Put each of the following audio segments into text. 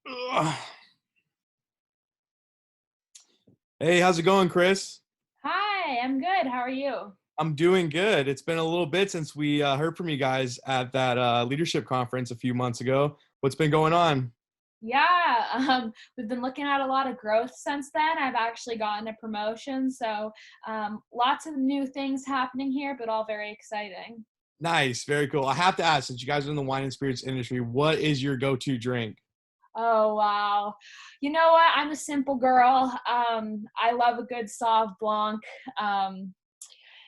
Ugh. Hey, how's it going, Chris? Hi, I'm good. How are you? I'm doing good. It's been a little bit since we heard from you guys at that leadership conference a few months ago. What's been going on? Yeah, we've been looking at a lot of growth since then. I've actually gotten a promotion, so lots of new things happening here, but all very exciting. Nice, very cool. I have to ask, since you guys are in the wine and spirits industry, what is your go-to drink? Oh, wow. You know what? I'm a simple girl. I love a good Sauv Blanc. Um,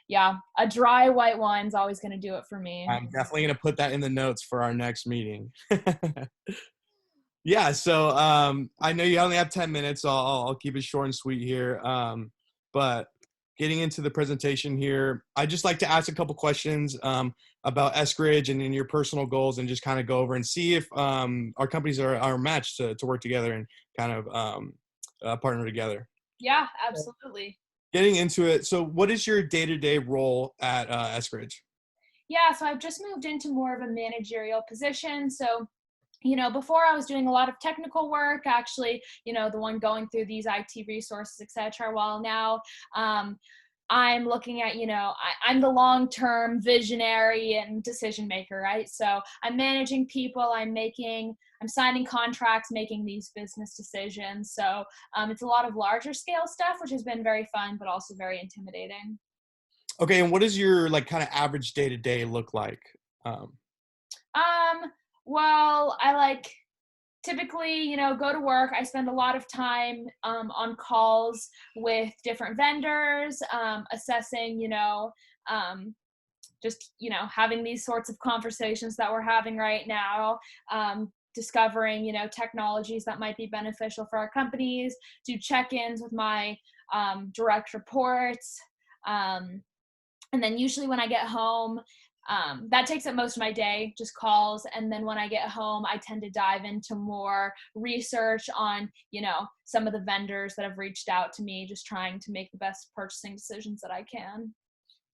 yeah, a dry white wine's always going to do it for me. I'm definitely going to put that in the notes for our next meeting. Yeah, so I know you only have 10 minutes, so I'll keep it short and sweet here. But getting into the presentation here, I just like to ask a couple questions about Eskridge and in your personal goals, and just kind of go over and see if our companies are matched to work together and kind of partner together. Yeah, absolutely. Getting into it, so what is your day-to-day role at Eskridge? Yeah, so I've just moved into more of a managerial position. So before I was doing a lot of technical work, actually, the one going through these IT resources, etc. While now, I'm looking at, I'm the long-term visionary and decision maker, right? So I'm managing people, I'm signing contracts, making these business decisions. So it's a lot of larger scale stuff, which has been very fun, but also very intimidating. Okay, and what does your like kind of average day-to-day look like? Um, Um, well, I typically, go to work. I spend a lot of time on calls with different vendors, assessing, um, just, having these sorts of conversations that we're having right now, discovering, technologies that might be beneficial for our companies, do check-ins with my direct reports. Um, and then usually when I get home, that takes up most of my day, just calls. And then when I get home, I tend to dive into more research on, some of the vendors that have reached out to me, just trying to make the best purchasing decisions that I can.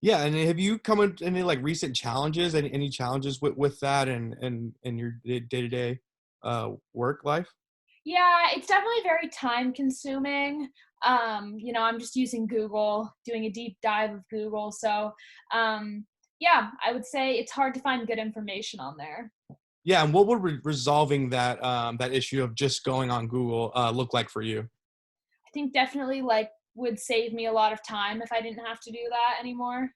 Yeah, and have you come into any like recent challenges? Any challenges with that and your day-to-day work life? Yeah, it's definitely very time consuming. I'm just using Google, doing a deep dive of Google. So, yeah, I would say it's hard to find good information on there. Yeah, and what would resolving that issue of just going on Google look like for you? I think definitely would save me a lot of time if I didn't have to do that anymore.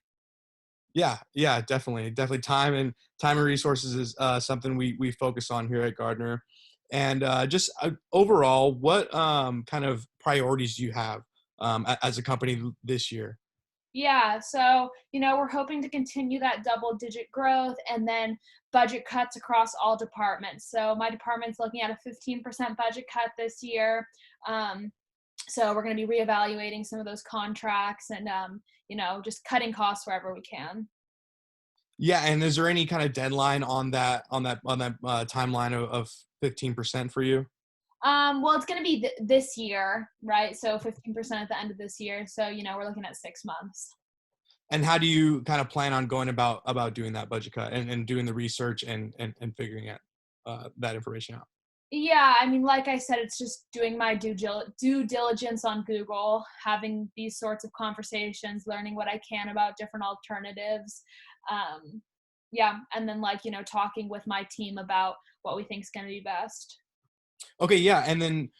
Yeah, yeah, definitely. Time and resources is something we focus on here at Gardner. And just overall, what kind of priorities do you have as a company this year? Yeah, so, we're hoping to continue that double digit growth and then budget cuts across all departments. So my department's looking at a 15% budget cut this year. Um, so we're going to be reevaluating some of those contracts and, just cutting costs wherever we can. Yeah, and is there any kind of deadline on that timeline of 15% for you? Well, it's going to be this year, right? So 15% at the end of this year. So, we're looking at 6 months. And how do you kind of plan on going about doing that budget cut and doing the research and figuring out that information out? Yeah, I mean, like I said, it's just doing my due diligence on Google, having these sorts of conversations, learning what I can about different alternatives. Um, yeah, and then talking with my team about what we think is going to be best. Okay, yeah, and then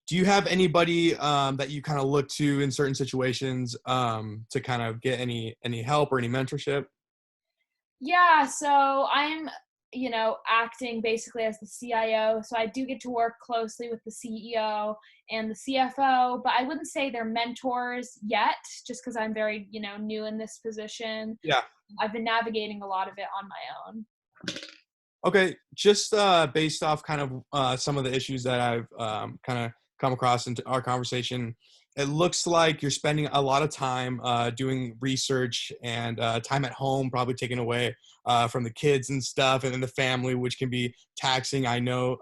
do you have anybody that you kind of look to in certain situations to kind of get any help or any mentorship? Yeah, so I'm, acting basically as the CIO. So I do get to work closely with the CEO and the CFO, but I wouldn't say they're mentors yet, just because I'm very, new in this position. Yeah. I've been navigating a lot of it on my own. Okay, just based off kind of some of the issues that I've kind of come across into our conversation, it looks like you're spending a lot of time doing research and time at home, probably taken away from the kids and stuff, and then the family, which can be taxing, I know.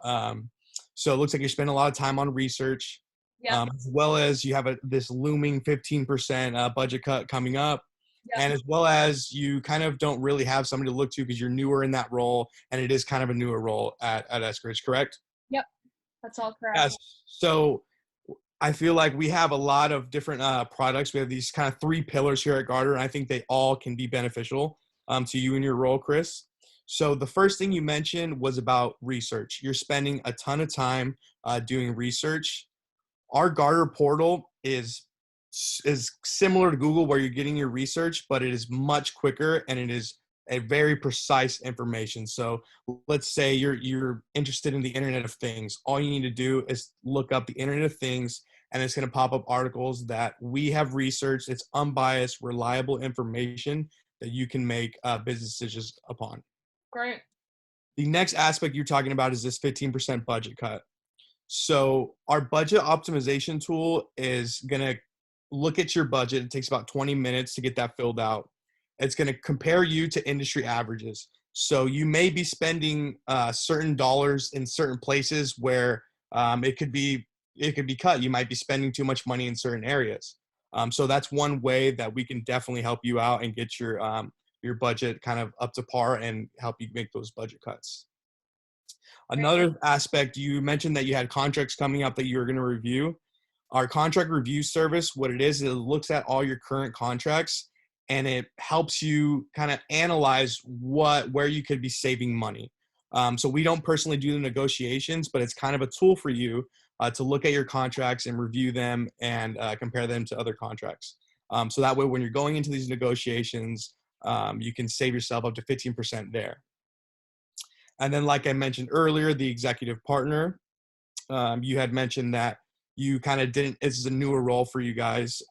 So it looks like you're spending a lot of time on research, Yep. as well as you have this looming 15% budget cut coming up. Yep. And as well as you kind of don't really have somebody to look to because you're newer in that role, and it is kind of a newer role at Eskridge, correct? Yep. That's all correct. Yes. So I feel like we have a lot of different products. We have these kind of three pillars here at Garter, and I think they all can be beneficial to you and your role, Chris. So the first thing you mentioned was about research. You're spending a ton of time doing research. Our Garter portal is similar to Google, where you're getting your research, but it is much quicker and it is a very precise information. So let's say you're interested in the Internet of Things. All you need to do is look up the Internet of Things, and it's going to pop up articles that we have researched. It's unbiased, reliable information that you can make business decisions upon. Great. The next aspect you're talking about is this 15% budget cut. So our budget optimization tool is going to look at your budget. It takes about 20 minutes to get that filled out. It's going to compare you to industry averages. So you may be spending certain dollars in certain places where it could be cut. You might be spending too much money in certain areas. So that's one way that we can definitely help you out and get your budget kind of up to par and help you make those budget cuts. Another aspect, you mentioned that you had contracts coming up that you were going to review. Our contract review service, what it is, it looks at all your current contracts and it helps you kind of analyze where you could be saving money. So we don't personally do the negotiations, but it's kind of a tool for you to look at your contracts and review them and compare them to other contracts. So that way, when you're going into these negotiations, you can save yourself up to 15% there. And then, like I mentioned earlier, the executive partner, you had mentioned that you kind of didn't, this is a newer role for you guys.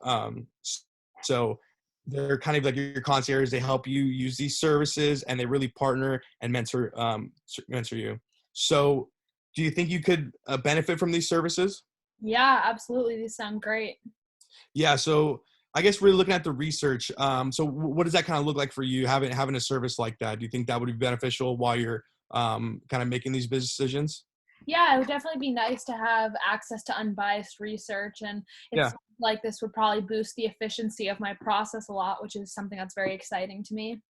So they're kind of like your concierge. They help you use these services and they really partner and mentor you. So do you think you could benefit from these services? Yeah, absolutely. These sound great. Yeah. So I guess we're looking at the research. So what does that kind of look like for you having a service like that? Do you think that would be beneficial while you're kind of making these business decisions? Yeah, it would definitely be nice to have access to unbiased research, and Yeah. it's like this would probably boost the efficiency of my process a lot, which is something that's very exciting to me.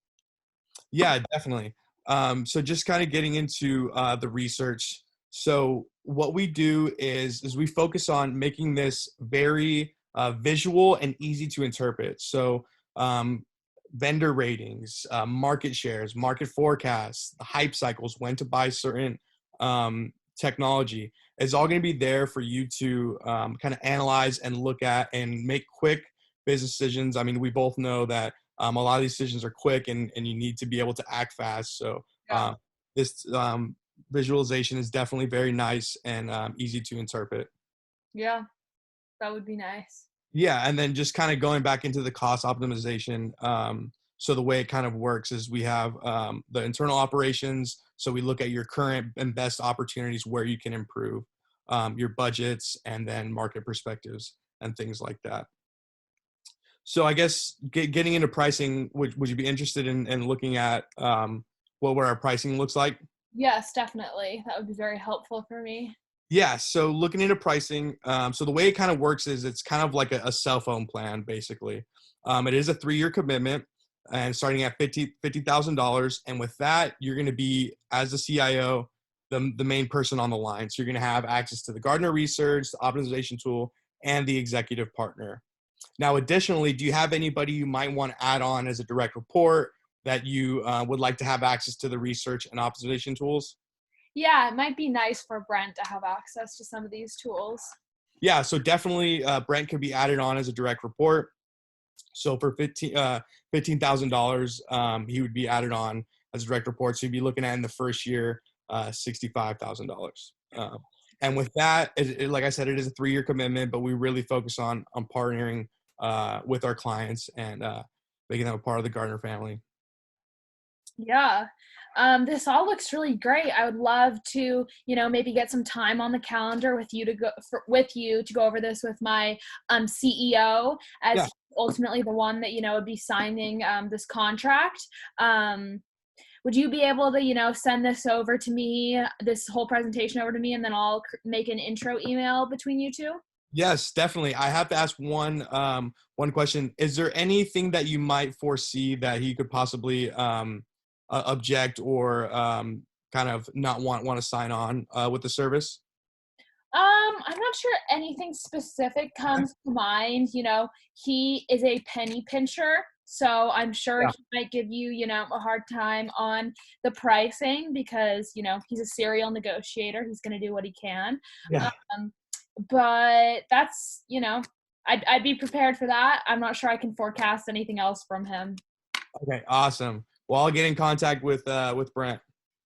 Yeah, definitely. So just kind of getting into the research. So what we do is we focus on making this very visual and easy to interpret. So vendor ratings, market shares, market forecasts, the hype cycles, when to buy certain technology is all going to be there for you to kind of analyze and look at and make quick business decisions. I mean, we both know that a lot of these decisions are quick and you need to be able to act fast. So Yeah. this visualization is definitely very nice and easy to interpret. Yeah, that would be nice. Yeah, and then just kind of going back into the cost optimization. So the way it kind of works is we have the internal operations. So we look at your current and best opportunities where you can improve your budgets and then market perspectives and things like that. So I guess getting into pricing, would you be interested in looking at what our pricing looks like? Yes, definitely. That would be very helpful for me. Yeah, so looking into pricing, so the way it kind of works is it's kind of like a cell phone plan, basically. It is a 3-year commitment and starting at $50,000. And with that, you're going to be, as the CIO, the main person on the line. So you're going to have access to the Gartner research, the optimization tool, and the executive partner. Now, additionally, do you have anybody you might want to add on as a direct report that you would like to have access to the research and optimization tools? Yeah, it might be nice for Brent to have access to some of these tools. Yeah, so definitely Brent could be added on as a direct report. So for $15,000, he would be added on as a direct report. So you'd be looking at in the first year, $65,000. And with that, like I said, it is a 3-year commitment, but we really focus on partnering with our clients and making them a part of the Gartner family. Yeah. This all looks really great. I would love to, maybe get some time on the calendar with you to go over this with my CEO, as Yeah. he's ultimately the one that would be signing this contract. Would you be able to, send this over to me, this whole presentation over to me, and then I'll make an intro email between you two? Yes, definitely. I have to ask one question. Is there anything that you might foresee that he could possibly object or kind of not want to sign on with the service? I'm not sure anything specific comes to mind. He is a penny pincher, so I'm sure Yeah. he might give you, a hard time on the pricing because, he's a serial negotiator. He's going to do what he can. Yeah. Um, but that's, I'd be prepared for that. I'm not sure I can forecast anything else from him. Okay, awesome. Well, I'll get in contact with Brent.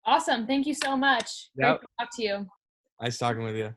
Awesome. Thank you so much. Great Yep. to talk to you. Nice talking with you.